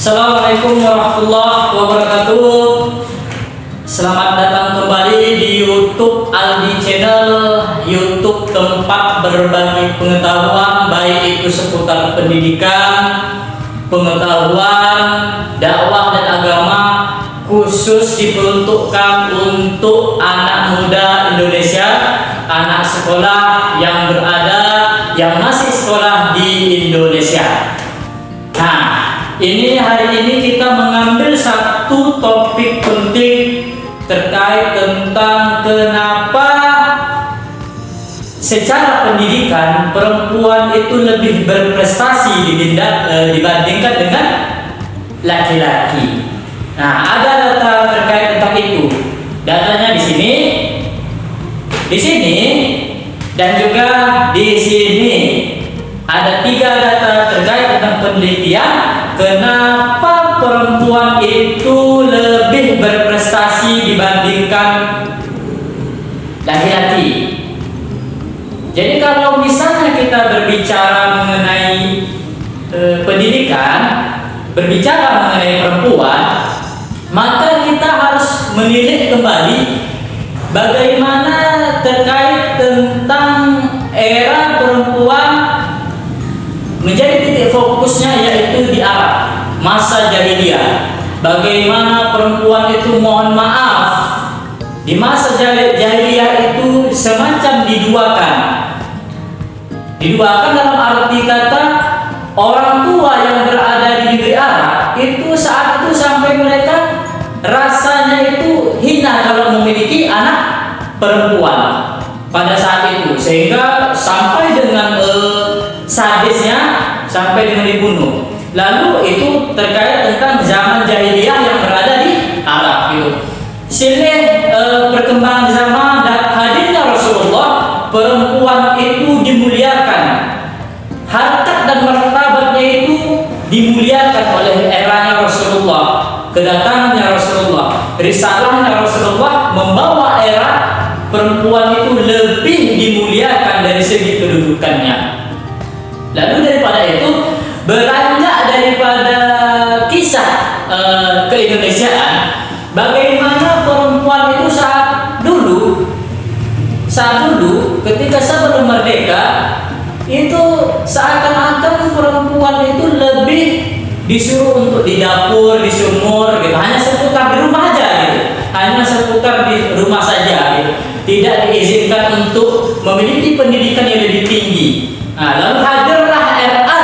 Assalamualaikum warahmatullahi wabarakatuh. Selamat datang kembali di YouTube Aldi Channel, YouTube tempat berbagi pengetahuan baik itu seputar pendidikan, pengetahuan, dakwah dan agama, khusus diperuntukkan untuk anak muda Indonesia, anak sekolah yang masih sekolah di Indonesia. Nah, hari ini kita mengambil satu topik penting terkait tentang kenapa secara pendidikan perempuan itu lebih berprestasi dibandingkan dengan laki-laki. Nah, ada data terkait tentang itu. Datanya di sini, dan juga di sini. Ada 3 data terkait tentang penelitian kenapa perempuan itu lebih berprestasi dibandingkan laki-laki. Jadi kalau misalnya kita berbicara mengenai pendidikan, berbicara mengenai perempuan, maka kita harus menilik kembali bagaimana terkait tentang era perempuan menjadi titik fokusnya, yaitu di Arab masa jahiliyah. Bagaimana perempuan itu, mohon maaf, di masa jahiliyah itu semacam diduakan dalam arti kata orang tua yang berada di negeri Arab itu saat itu sampai mereka rasanya itu hina kalau memiliki anak perempuan pada saat itu, sehingga sampai dengan sadisnya sampai dengan dibunuh. Lalu itu terkait tentang zaman jahiliyah yang berada di Arab gitu. Sini perkembangan zaman dan hadirnya Rasulullah, perempuan itu dimuliakan, harkat dan martabatnya itu dimuliakan oleh eranya Rasulullah, kedatangannya Rasulullah, risalahnya Rasulullah membawa era perempuan itu lebih dimuliakan dari segi kedudukannya. Lalu daripada itu, beranjak daripada kisah keindonesiaan, bagaimana perempuan itu saat dulu ketika sebelum merdeka itu seakan-akan perempuan itu lebih disuruh untuk di dapur, di sumur gitu, hanya seputar di rumah aja gitu, hanya seputar di rumah saja gitu, tidak diizinkan untuk memiliki pendidikan yang lebih tinggi. Nah, lalu hadirlah RA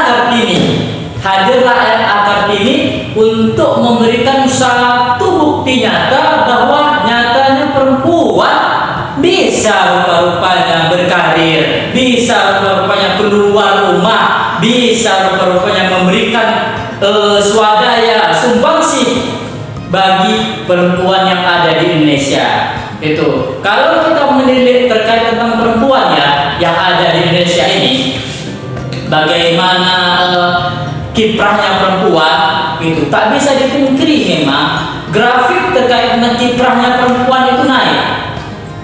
Kartini untuk memberikan satu bukti nyata bahwa nyatanya perempuan bisa rupa-rupanya berkarir, bisa rupa-rupanya keluar rumah, bisa rupa-rupanya memberikan swadaya, sumbangsih bagi perempuan yang ada di Indonesia. Itu kalau kita menilik terkait tentang perempuan yang ada di Indonesia ini, bagaimana kiprahnya perempuan itu tak bisa dipungkiri. Memang grafik terkait dengan kiprahnya perempuan itu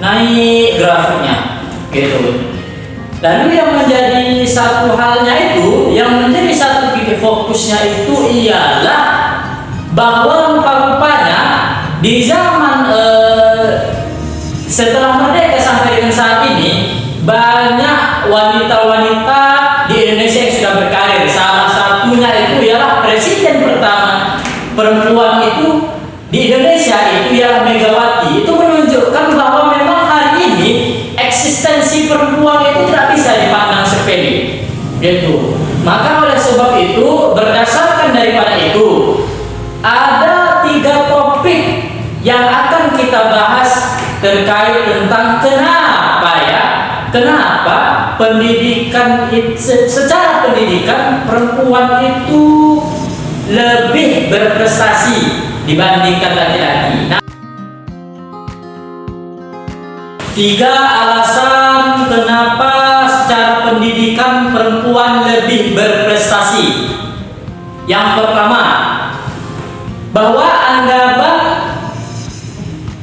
naik grafiknya gitu. Lalu yang menjadi satu halnya itu, yang menjadi satu titik fokusnya itu ialah bahwa rupa-rupanya di zaman setelah merdeka sampai dengan saat ini, banyak wanita-wanita di Indonesia yang sudah berkarir. Salah satunya itu ialah presiden pertama perempuan itu di Indonesia, itu ialah Megawati. Itu menunjukkan bahwa memang hari ini eksistensi perempuan itu tidak bisa dipandang sepele gitu. Maka oleh sebab itu, berdasarkan daripada itu, ada 3 topik yang akan kita bahas terkait tentang kenapa pendidikan, secara pendidikan perempuan itu lebih berprestasi dibandingkan laki-laki. Nah, 3 alasan kenapa secara pendidikan perempuan lebih berprestasi. Yang pertama, bahwa anggapan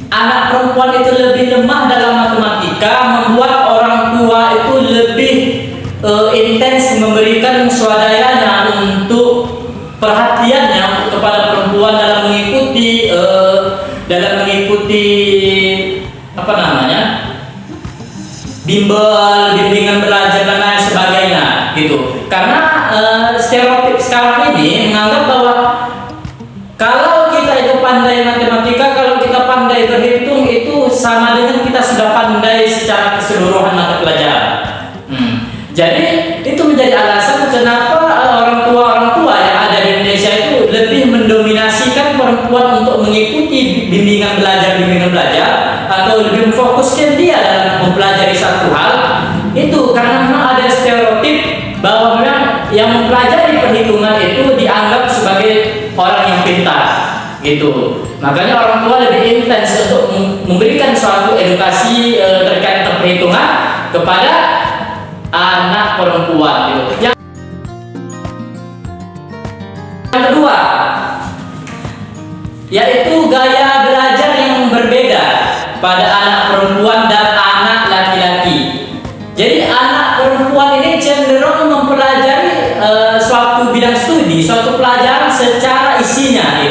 anak perempuan itu lebih lemah dalam matematika membuat orang tua itu lebih intens memberikan swadayanya untuk perhatiannya kepada mengikuti apa namanya, bimbel, bimbingan belajar dan lain sebagainya gitu. Karena stereotip sekarang ini menganggap bahwa kalau kita itu pandai matematika, kalau kita pandai berhitung, itu sama dengan kita sudah pandai secara keseluruhan mata pelajaran. Jadi itu menjadi alasan kenapa orang tua yang ada di Indonesia itu lebih mendominasikan perempuan untuk mengikuti bimbingan belajar atau lebih memfokuskan dia dalam mempelajari satu hal itu, karena memang ada stereotip bahwa memang yang mempelajari perhitungan itu dianggap sebagai orang yang pintar gitu. Makanya orang tua lebih intens untuk memberikan suatu edukasi terkait perhitungan kepada anak perempuan gitu. Yang kedua, yaitu gaya belajar yang berbeda pada anak perempuan dan anak laki-laki. Jadi anak perempuan ini cenderung mempelajari suatu bidang studi, suatu pelajaran secara isinya,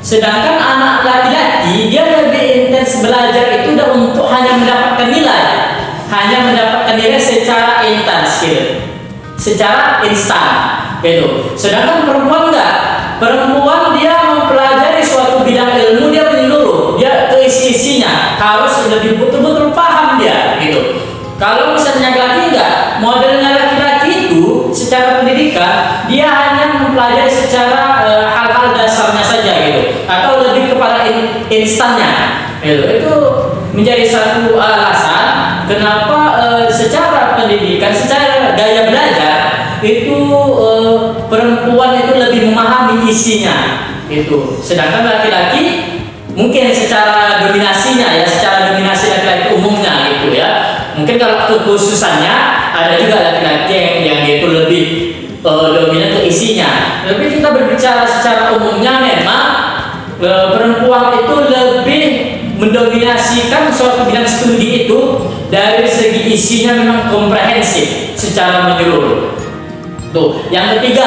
Sedangkan anak laki-laki dia lebih intens belajar itu untuk hanya mendapatkan nilai secara intens secara instan gitu. Sedangkan perempuan enggak. Perempuan dia mempelajari suatu bidang ilmu, dia menyeluruh, dia ke isi-isinya, harus lebih betul-betul paham dia gitu. Kalau misalnya laki enggak, modelnya laki-laki itu secara pendidikan dia hanya mempelajari secara hal-hal dasarnya saja gitu, atau lebih kepada instannya gitu. Itu menjadi satu alasan kenapa secara pendidikan, secara gaya belajar itu perempuan itu lebih memahami isinya itu, sedangkan laki-laki mungkin secara dominasinya secara dominasi laki-laki umumnya gitu ya. Mungkin kalau kekhususannya ada juga laki-laki yang dia itu lebih dominan ke isinya. Tapi kita berbicara secara umumnya memang perempuan itu lebih mendominasikan suatu bidang studi itu dari segi isinya memang komprehensif secara menyeluruh. Tuh, yang ketiga,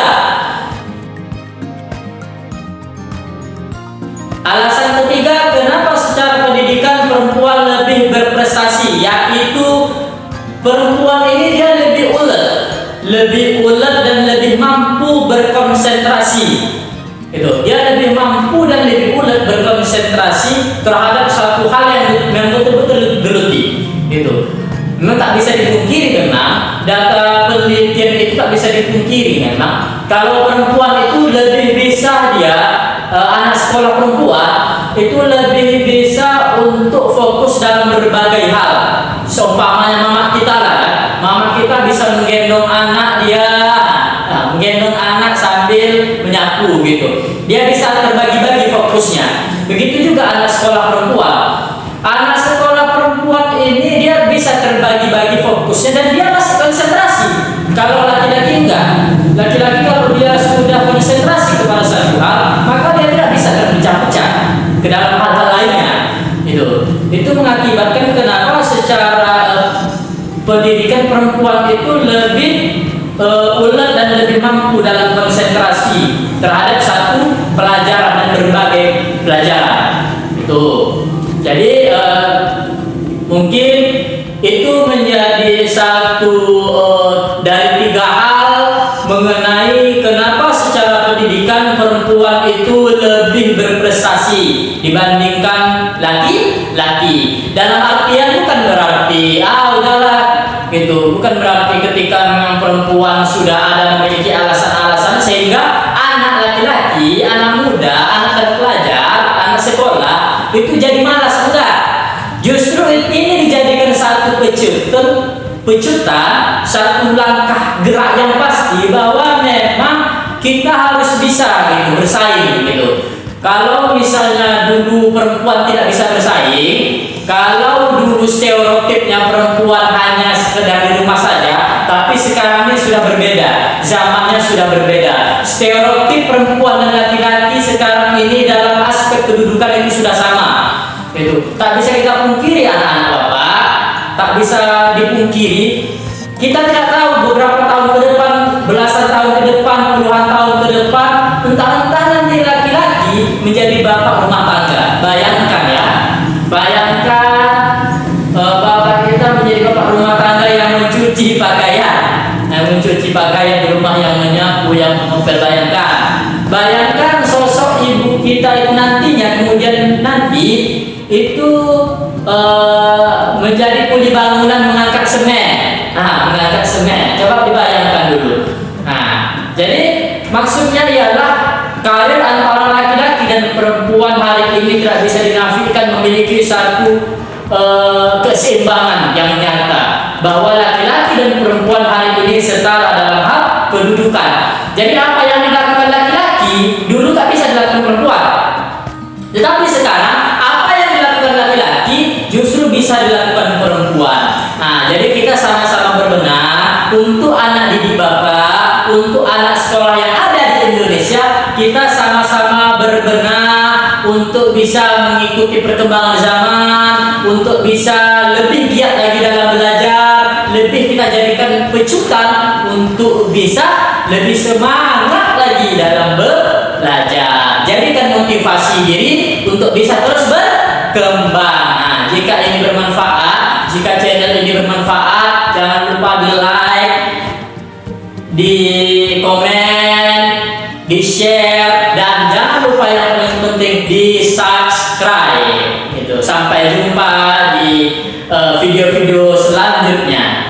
alasan ketiga kenapa secara pendidikan perempuan lebih berprestasi, yaitu perempuan ini dia lebih ulet dan lebih mampu berkonsentrasi. Itu, dia lebih mampu dan lebih ulet berkonsentrasi terhadap satu hal yang betul-betul geluti. Itu memang tak bisa dipungkiri, memang data penelitian itu tak bisa dipungkiri. Memang kalau perempuan itu lebih bisa anak sekolah perempuan itu lebih bisa untuk fokus dalam berbagai hal. Seumpamanya mama kita mama kita bisa menggendong anak menggendong anak sambil menyapu gitu. Dia bisa terbagi-bagi fokusnya. Begitu juga anak sekolah perempuan. Anak sekolah perempuan ini dia bisa terbagi-bagi fokusnya dan dia masih konsentrasi. Kalau laki-laki enggak. Laki-laki kalau dia sudah konsentrasi kepada satu hal, maka dia tidak bisa terpecah-pecah ke dalam hal-hal lainnya. Itu mengakibatkan kenapa secara pendidikan perempuan itu lebih ulet dan lebih mampu dalam konsentrasi terhadap satu pelajaran dan berbagai pelajaran. Itu. Jadi mungkin itu menjadi satu dari tiga hal mengenai kenapa secara pendidikan perempuan itu lebih berprestasi dibandingkan laki-laki. Dalam artian bukan berarti udahlah gitu, bukan berarti ketika memang perempuan sudah ada memiliki alasan-alasan sehingga anak laki-laki, anak muda, anak terpelajar, anak sekolah itu jadi malas. Enggak, justru ini dijadikan satu pecutan, satu langkah gerak yang pasti bahwa memang kita harus bisa gitu bersaing gitu. Kalau misalnya dulu perempuan tidak bisa bersaing, kalau dulu stereotipnya perempuan hanya sekedar di rumah saja, tapi sekarang ini sudah berbeda, zamannya sudah berbeda. Stereotip perempuan dan laki-laki sekarang ini dalam aspek kedudukan itu sudah sama. Itu tak bisa kita pungkiri, anak-anak bapak, tak bisa dipungkiri. Kita tidak tahu beberapa tahun ke depan, belasan tahun ke depan, puluhan tahun ke depan, entah-entah nanti laki-laki menjadi bapak rumah tangga. Bayangkan ya, bayangkan bapak kita menjadi bapak rumah tangga yang mencuci pakaian, di rumah, yang menyapu, yang mengepel. Bayangkan sosok ibu kita itu nantinya, kemudian nanti itu menjadi kuli bangunan, mengangkat semen. Mengangkat semen. Coba dibayangkan dulu. Jadi maksudnya ialah karir antara laki-laki dan perempuan hari ini tidak bisa dinafikan memiliki satu keseimbangan yang nyata, bahwa laki-laki dan perempuan hari ini setara dalam hal kedudukan. Jadi apa yang dilakukan laki-laki dulu tak bisa dilakukan perempuan, tetapi sekarang apa yang dilakukan laki-laki justru bisa dilakukan perempuan. Jadi kita sama-sama berbenah untuk anak didik bapak, untuk anak sekolah yang ada di Indonesia. Kita sama-sama berbenah untuk bisa mengikuti perkembangan zaman, untuk bisa lebih giat lagi dalam belajar, lebih kita jadikan pecutan untuk bisa lebih semangat lagi dalam belajar. Jadikan motivasi diri untuk bisa terus berkembang. Jika ini bermanfaat, jika channel ini bermanfaat, jangan lupa di like, di komen, di share, dan jangan lupa yang paling penting di subscribe. Sampai jumpa di video-video selanjutnya.